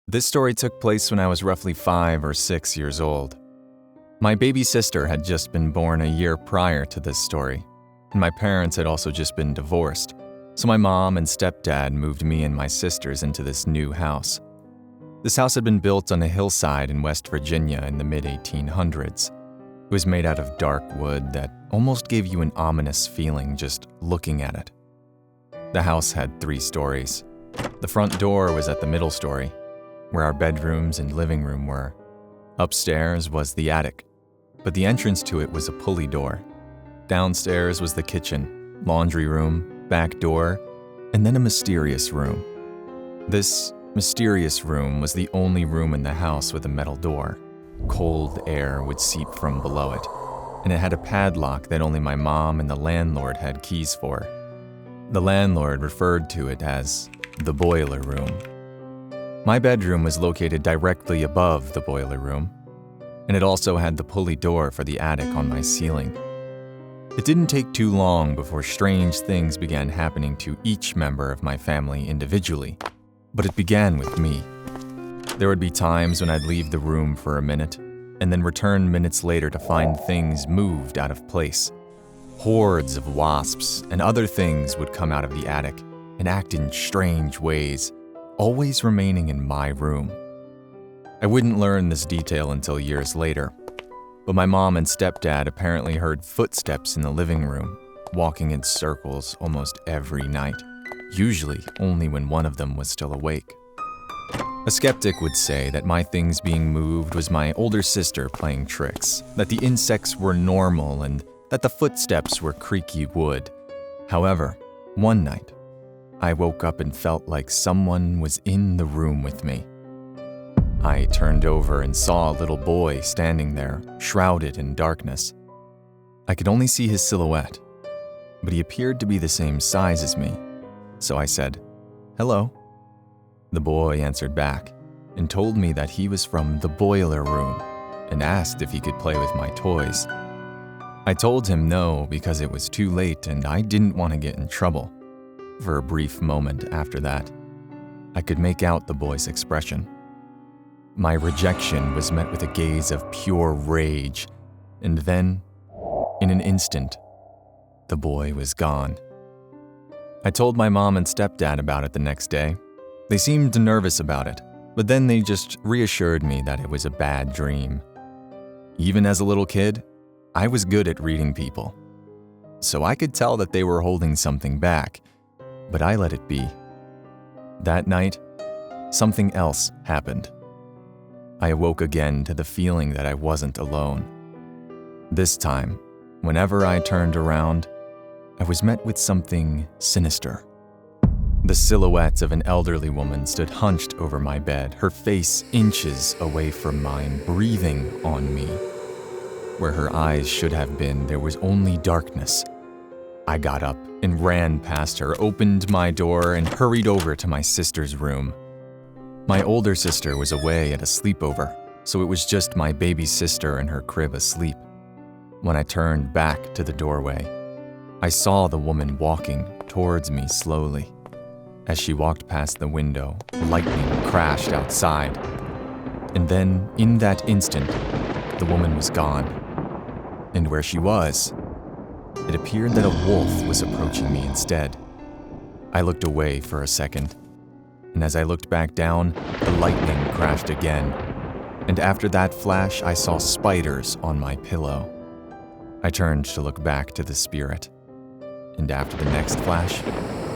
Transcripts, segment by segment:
This story took place when I was roughly 5 or 6 years old. My baby sister had just been born a year prior to this story, and my parents had also just been divorced, so my mom and stepdad moved me and my sisters into this new house. This house had been built on a hillside in West Virginia in the mid-1800s. It was made out of dark wood that almost gave you an ominous feeling just looking at it. The house had 3 stories. The front door was at the middle story, where our bedrooms and living room were. Upstairs was the attic, but the entrance to it was a pulley door. Downstairs was the kitchen, laundry room, back door, and then a mysterious room. This mysterious room was the only room in the house with a metal door. Cold air would seep from below it, and it had a padlock that only my mom and the landlord had keys for. The landlord referred to it as the boiler room. My bedroom was located directly above the boiler room, and it also had the pulley door for the attic on my ceiling. It didn't take too long before strange things began happening to each member of my family individually, but it began with me. There would be times when I'd leave the room for a minute, and then return minutes later to find things moved out of place. Hordes of wasps and other things would come out of the attic and act in strange ways, always remaining in my room. I wouldn't learn this detail until years later, but my mom and stepdad apparently heard footsteps in the living room, walking in circles almost every night, usually only when one of them was still awake. A skeptic would say that my things being moved was my older sister playing tricks, that the insects were normal and that the footsteps were creaky wood. However, one night, I woke up and felt like someone was in the room with me. I turned over and saw a little boy standing there, shrouded in darkness. I could only see his silhouette, but he appeared to be the same size as me, so I said, "Hello." The boy answered back and told me that he was from the boiler room and asked if he could play with my toys. I told him no because it was too late and I didn't want to get in trouble. For a brief moment after that, I could make out the boy's expression. My rejection was met with a gaze of pure rage, and then, in an instant, the boy was gone. I told my mom and stepdad about it the next day. They seemed nervous about it, but then they just reassured me that it was a bad dream. Even as a little kid, I was good at reading people, so I could tell that they were holding something back, but I let it be. That night, something else happened. I awoke again to the feeling that I wasn't alone. This time, whenever I turned around, I was met with something sinister. The silhouette of an elderly woman stood hunched over my bed, her face inches away from mine, breathing on me. Where her eyes should have been, there was only darkness. I got up and ran past her, opened my door, and hurried over to my sister's room. My older sister was away at a sleepover, so it was just my baby sister in her crib asleep. When I turned back to the doorway, I saw the woman walking towards me slowly. As she walked past the window, lightning crashed outside. And then, in that instant, the woman was gone. And where she was, it appeared that a wolf was approaching me instead. I looked away for a second, and as I looked back down, the lightning crashed again. And after that flash, I saw spiders on my pillow. I turned to look back to the spirit, and after the next flash,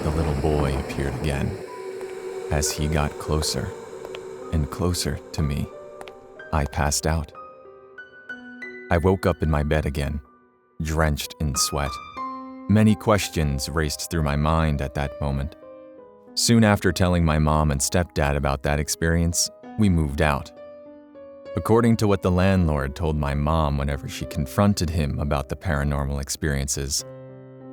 the little boy appeared again. As he got closer and closer to me, I passed out. I woke up in my bed again, drenched in sweat. Many questions raced through my mind at that moment. Soon after telling my mom and stepdad about that experience, we moved out. According to what the landlord told my mom whenever she confronted him about the paranormal experiences,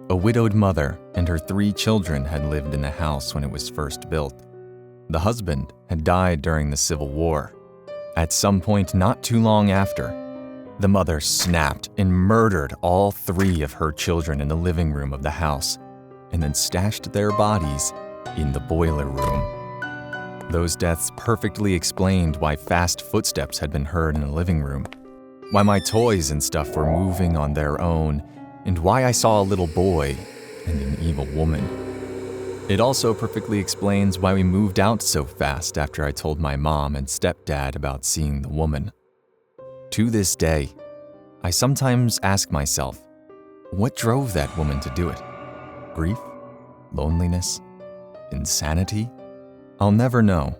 a widowed mother and her 3 children had lived in the house when it was first built. The husband had died during the Civil War. At some point not too long after, the mother snapped and murdered all 3 of her children in the living room of the house, and then stashed their bodies in the boiler room. Those deaths perfectly explained why fast footsteps had been heard in the living room, why my toys and stuff were moving on their own, and why I saw a little boy and an evil woman. It also perfectly explains why we moved out so fast after I told my mom and stepdad about seeing the woman. To this day, I sometimes ask myself, what drove that woman to do it? Grief? Loneliness? Insanity? I'll never know.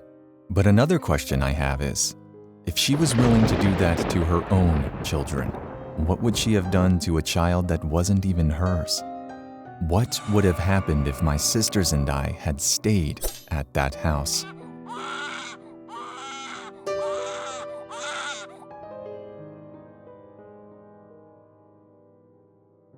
But another question I have is, if she was willing to do that to her own children, what would she have done to a child that wasn't even hers? What would have happened if my sisters and I had stayed at that house?